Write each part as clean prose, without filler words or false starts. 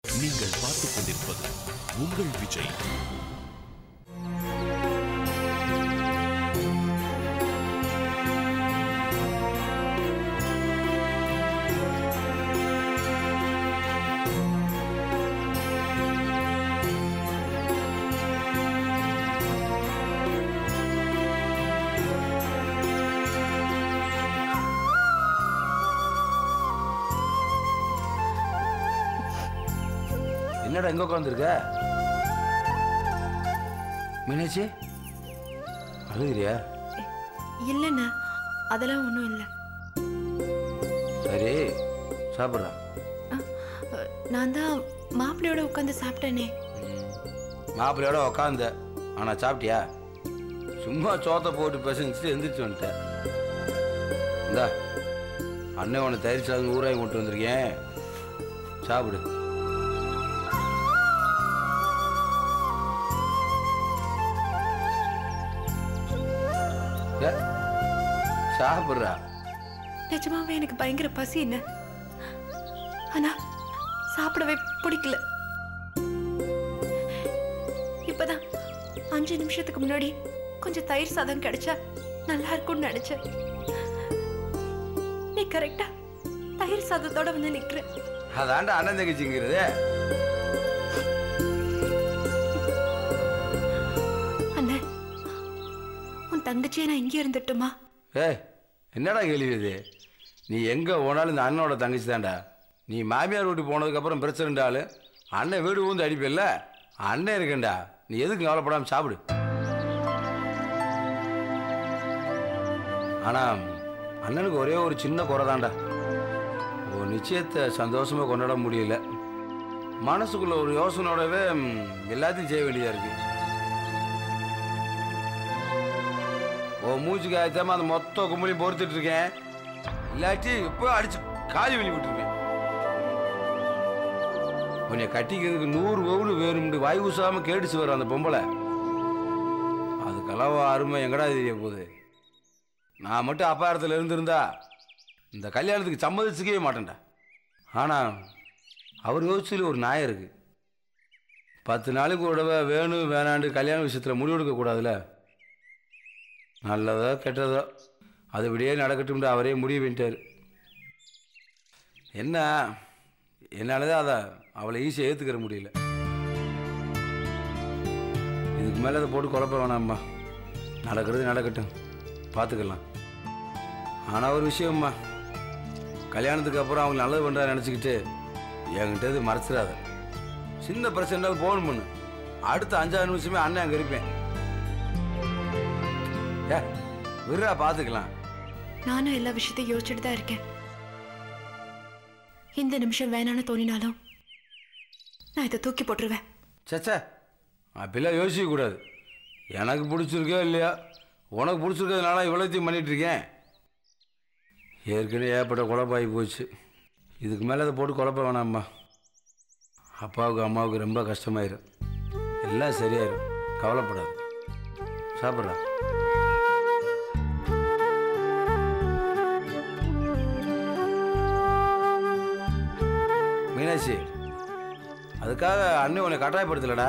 நீங்கள் பார்த்துக் கொண்டிருப்பது உங்கள் விஜய். என்னடா எங்க உட்காந்துருக்க? மீனாட்சி அழுகிறியா? இல்லைண்ணா, அதெல்லாம் ஒன்றும் இல்லை. சரி சாப்பிட்றா. நான் தான் மாப்பிள்ளையோட உட்காந்து சாப்பிட்டேனே. மாப்பிள்ளையோட உட்காந்த, ஆனா சாப்பிட்டியா? சும்மா சோத்தை போட்டு பேசிட்டு எந்திரிச்சு வந்துட்டேன். இந்தா அண்ணன் உன்னை தயிர் சாதம் ஊராய் கொண்டு வந்திருக்கேன், சாப்பிடு. சாப்பிட்றா. நிஜமாவே எனக்கு பயங்கர பசி என்ன, ஆனா சாப்பிடவே பிடிக்கல. இப்பதான் 5 நிமிஷத்துக்கு முன்னாடி கொஞ்சம் தயிர் சாதம் கிடைச்சா நல்லா இருக்கும்னு நினைச்சேன். நீ கரெக்டா தயிர் சாதத்தோட வந்து நிக்கிற. அதாண்டா அண்ணன் தங்கச்சிங்கிறது. அண்ணன், உன் தங்கச்சியை நான் இங்கே இருந்துட்டுமா? என்னடா கேள்வி இது? நீ எங்கே போனாலும் இந்த அண்ணனோட தங்கச்சி தான்டா. நீ மாமியார் வீட்டுக்கு போனதுக்கப்புறம் பிரச்சனைண்டாலும் அண்ணன் வீடு ஊந்து அடிப்பில்ல, அண்ணன் இருக்கேன்டா. நீ எதுக்கு கவலைப்படாமல் சாப்பிடு. ஆனால் அண்ணனுக்கு ஒரே ஒரு சின்ன குறை தான்டா. ஒரு நிச்சயத்தை சந்தோஷமாக கொண்டாட முடியல. மனசுக்குள்ள ஒரு யோசனையோடவே எல்லாத்தையும் செய்ய வேண்டியதாக இருக்கு. ஓ மூச்சுக்கு ஆயத்தாம அந்த மொத்த கும்பலையும் பொறுத்துட்டு இருக்கேன். இல்லாட்டி இப்போ அடிச்சு காலி வெளி விட்டுருக்கேன். உன்னை கட்டிக்கிறதுக்கு 100 பவுன் வேணும்னு வாய் ஊசாம கேட்டுச்சு வரும் அந்த பொம்பளை. அதுக்கெல்லாம் அருமை எங்கடா தெரிய போகுது? நான் மட்டும் அப்பாரத்தில் இருந்திருந்தா இந்த கல்யாணத்துக்கு சம்மதிச்சுக்கவே மாட்டேன்டா. ஆனால் அவர் யோசிச்சுல ஒரு நியாயம் இருக்கு. 10 நாளுக்கு கூடவே வேணும் வேணாண்டு கல்யாண விஷயத்தில் முடிவெடுக்க கூடாதுல்ல. நல்லதோ கெட்டதோ அது இப்படியே நடக்கட்டும் அவரே முடிவு பண்ணிட்டார். என்ன என்னால் தான் அதை அவளை ஈஸியாக ஏற்றுக்கிற முடியல. இதுக்கு மேலே அதை போட்டு குழப்ப வேணாம்மா. நடக்கிறது நடக்கட்டும், பார்த்துக்கலாம். ஆனால் ஒரு விஷயம்மா, கல்யாணத்துக்கு அப்புறம் அவங்க நல்லது பண்ணுறா நினச்சிக்கிட்டு என்கிட்ட இது மறைச்சிடாத. சின்ன பிரச்சனைனாலும் ஃபோன் பண்ணு. அடுத்த 5-6 நிமிஷமே அண்ணன் அங்கே இருப்பேன். விரா பார்த்துக்கலாம். நானும் எல்லா விஷயத்தையும் யோசிச்சுட்டு தான் இருக்கேன். இந்த நிமிஷம் வேணான்னு தோணினாலும் நான் இதை தூக்கி போட்டுருவேன். சச்சா அப்படிலாம் யோசிக்க கூடாது. எனக்கு பிடிச்சிருக்கோ இல்லையா, உனக்கு பிடிச்சிருக்கிறதுனால இவ்வளோத்தையும் பண்ணிட்டு இருக்கேன். ஏற்கனவே ஏற்பட்ட குழப்பாகி போச்சு. இதுக்கு மேலே அதை போட்டு குழப்ப வேணாம்மா. அப்பாவுக்கு அம்மாவுக்கு ரொம்ப கஷ்டமாயிரும். எல்லாம் சரியாயிரும், கவலைப்படாது. சாப்பிட்றா. மீனாட்சி, அதுக்காக அண்ணன் உன்னை கட்டாயப்படுத்தலடா.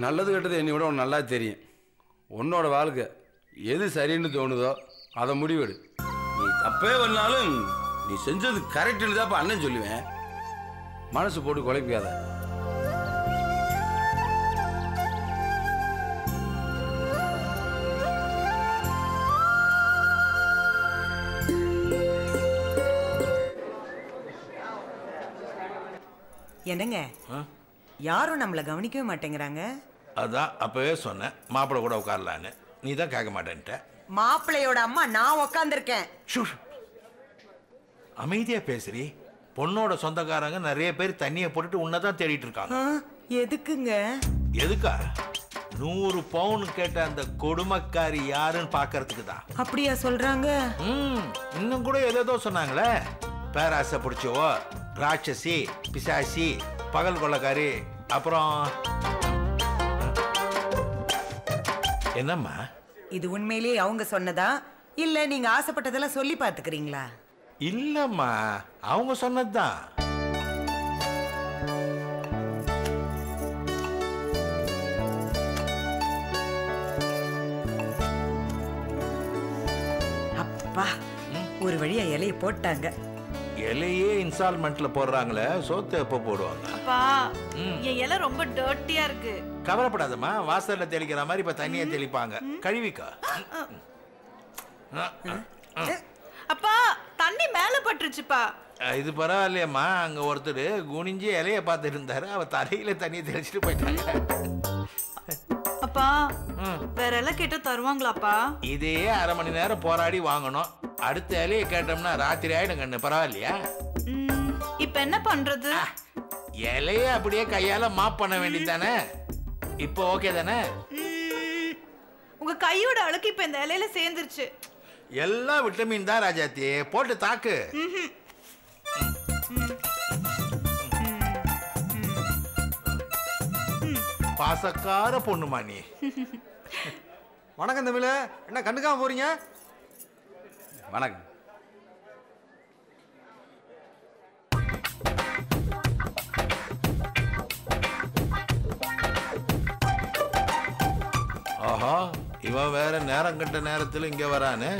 நல்லது கெட்டது என்னை விட உனக்கு நல்லா தெரியும். உன்னோட வாழ்க்கை எது சரின்னு தோணுதோ அதை முடிவெடு. நீ தப்பே பண்ணாலும் நீ செஞ்சது கரெக்டுன்னு தான் அண்ணன் சொல்லுவேன். மனசு போட்டு குழப்பிக்காத. என்னங்க, யாரும் நம்மளை கவனிக்கவே மாட்டேங்கிறாங்க. அதான் அப்பவே சொன்னேன் மாப்பிள்ளை கூட உட்காரலான்னு. நீ தான் கேட்க மாட்டேன்ட்ட. மாப்பிள்ளையோட அம்மா நான் உக்காந்துருக்கேன். அமைதியா பேசுறி. பொண்ணோட சொந்தக்காரங்க நிறைய பேர் தண்ணியை போட்டுட்டு உன்னதான் தேடிட்டு இருக்காங்க. எதுக்குங்க? எதுக்கா? 100 பவுன் கேட்ட அந்த கொடுமைக்காரி யாருன்னு பாக்கிறதுக்கு தான். அப்படியா சொல்றாங்க? இன்னும் கூட ஏதோ சொன்னாங்களே. பேராசை பிடிச்சவோ, ராட்சசி, பிசாசி, பகல் கொள்ளக்காரி, அப்புறம் என்னம்மா இது உண்மையிலேயே அவங்க சொன்னதா இல்ல நீங்க ஆசைப்பட்டதெல்லாம் சொல்லி பாத்துக்கிறீங்களா? இல்லம்மா, அவங்க சொன்னதுதான். அப்பா ஒரு வழியா இலைய போட்டாங்க. இலையே இன்ஸ்டால்மெண்ட்ல போடுறாங்களே, சோத்து எப்போ போடுவாங்க? அப்பா என் இலை ரொம்ப டர்ட்டியா இருக்கு. கவலைப்படாதம்மா, வாசல்ல தெளிக்கிற மாதிரி இப்ப தண்ணியை தெளிப்பாங்க. கழுவிக்கா. அப்பா தண்ணி மேல பட்டுருச்சுப்பா. இது பரவாயில்லையம்மா, அங்க ஒருத்தர் குனிஞ்சு இலைய பார்த்துட்டு இருந்தாரு, அவ தலையில தண்ணியை தெளிச்சுட்டு போயிட்டாங்க. அப்பா வேற இலை கேட்டா தருவாங்களாப்பா? இதே அரை மணி நேரம் போராடி வாங்கணும். அடுத்த இலையை கேட்டோம்னா ராத்திரி ஆயிடும் கண்ணு. பரவாயில்லையா? இப்ப என்ன பண்றது? இலைய அப்படியே கையால மாப் பண்ண வேண்டியதானே. இப்போ ஓகே தானே? உங்க கையோட அழுக்கு இப்ப இந்த இலையில சேர்ந்துருச்சு. எல்லாம் விட்டமின் தான் ராஜாத்தி, போட்டு தாக்கு. பாசக்கார பொண்ணுமா நீ. வணக்கம் தமிழ, என்ன கண்டுக்காம போறீங்க? வணக்கம். ஆஹா, இவன் வேற நேரம் கட்ட நேரத்தில் இங்க வரானு.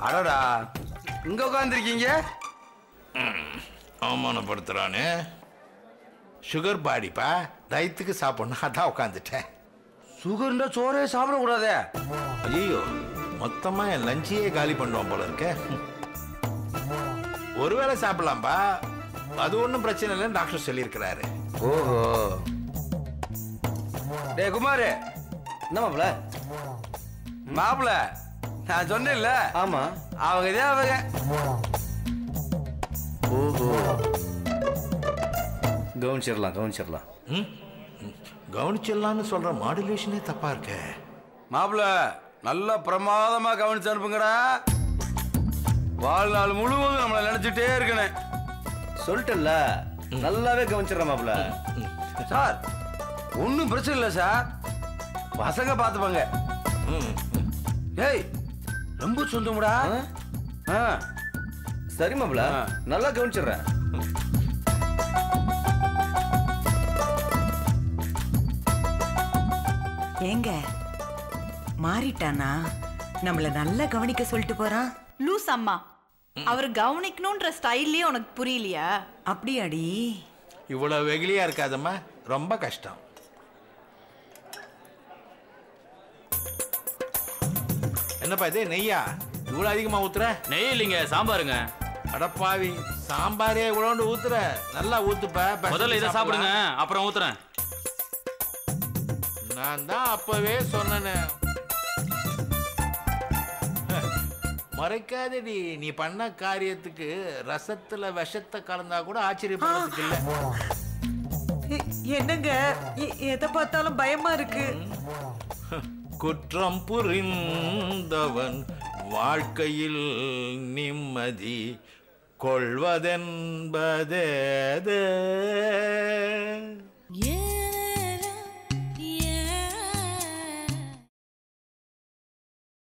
அடடா, இங்க உட்காந்துருக்கீங்க. அவமானப்படுத்துறானு. சுகர் பாடிப்பா, டயத்துக்கு சாப்பிடணும், அதான் உட்காந்துட்டேன். சுகர்ண்டா சோறே சாப்பிடக்கூடாதே. ஐயோ, மொத்தமா என் லஞ்சையே காலி பண்ணுவோம் போல இருக்க. ஒருவேளை சாப்பிடலாம்பா, அது ஒன்றும் பிரச்சனை இல்லைன்னு டாக்டர் சொல்லியிருக்கிறாரு. ஓஹோ. டே குமாரு, என்ன மாப்பிள? மாப்பிள நான் சொன்னேன்ல. ஆமா, அவங்க இதே அவங்க. ஓஹோ, கவனிச்சிடலாம். கவனிச்சிடலான்னு சொல்ற மாடுலேஷனே தப்பா இருக்க. மாப்பிள நல்லா பிரமாதமா கவனிச்சு அனுப்புங்கடா. வாழ்நாள் முழுவதும் நம்மளை நினைச்சிட்டே இருக்கணும். சொல்லிட்டல, நல்லாவே கவனிச்சிடறேன் மாப்பிள. சார் ஒன்றும் பிரச்சனை இல்லை சார், பசங்க பார்த்துப்பாங்க. ஏய் ரொம்ப சொந்தமுடா. சரி மாப்பிள, நல்லா கவனிச்சிடுறேன். ஏங்க மாறிட்டானா? நம்மள நல்லா கவனிக்க சொல்லிட்டு போறான். லூஸ் அம்மா, அவர் கவனிக்கணும்ன்ற ஸ்டைல்லே உனக்கு புரியலையா? அப்படியாடி? இவ்வளவு வெகுளியா இருக்காதம்மா, ரொம்ப கஷ்டம். என்னப்பா இது நெய்யா? இவ்வளவு அதிகமா ஊத்துற? நெய் இல்லைங்க, சாம்பாருங்க. அடப்பாவி, சாம்பாரே இவ்வளோண்டு ஊத்துற. நல்லா ஊத்துப்ப. முதல்ல இதை சாப்பிடுங்க, அப்புறம் ஊத்துறேன். நான் தான் அப்பவே சொன்னேன். மறைக்காதடி, நீ பண்ண காரியத்துக்கு ரசத்துல விஷத்தை கலந்தா கூட ஆச்சரியப்படுறதுக்கு இல்ல. என்னங்க எதை பார்த்தாலும் பயமா இருக்கு. குற்றம் புரிந்தவன் வாழ்க்கையில் நிம்மதி கொள்வதென்பதே.